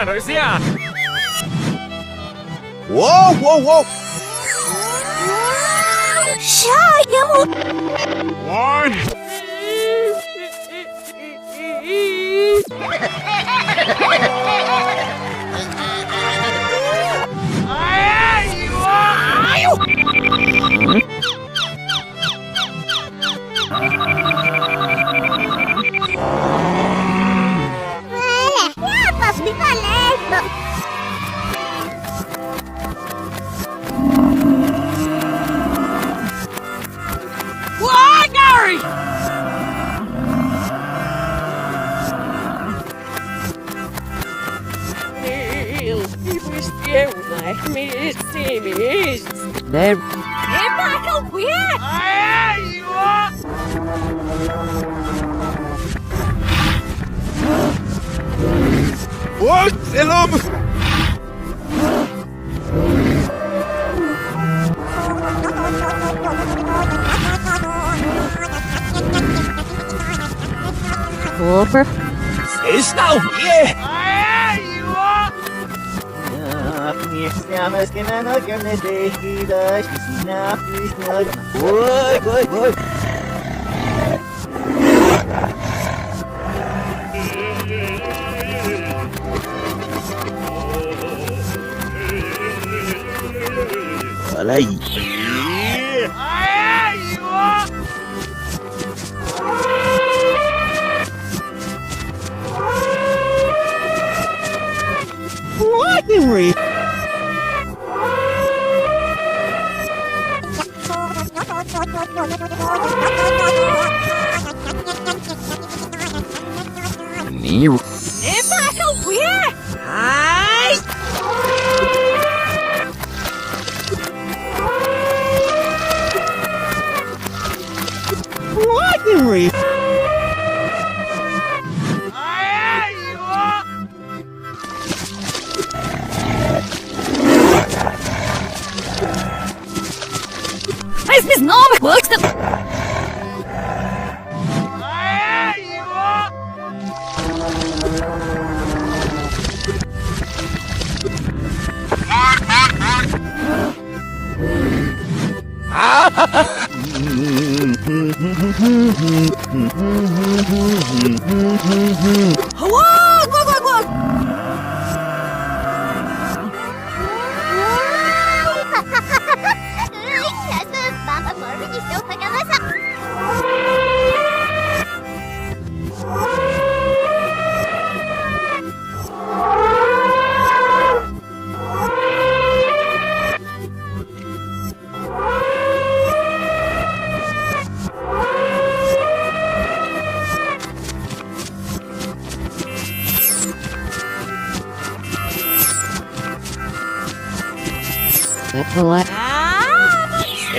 等下！哇哇哇！啥呀我！One。哎呦！Me valendo! Why, Gary? What? Elum! Over. Ist auf ihr! Olha aí. What the re? Nero. If I go where? I. What the re? Hij is namelijk leukste.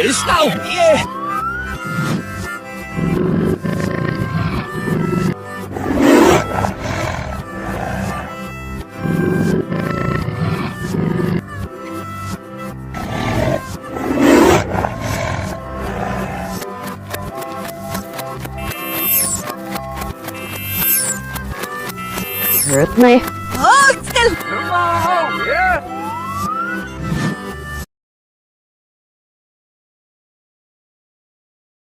Ist auf ihr! Hurt me. Oh, still!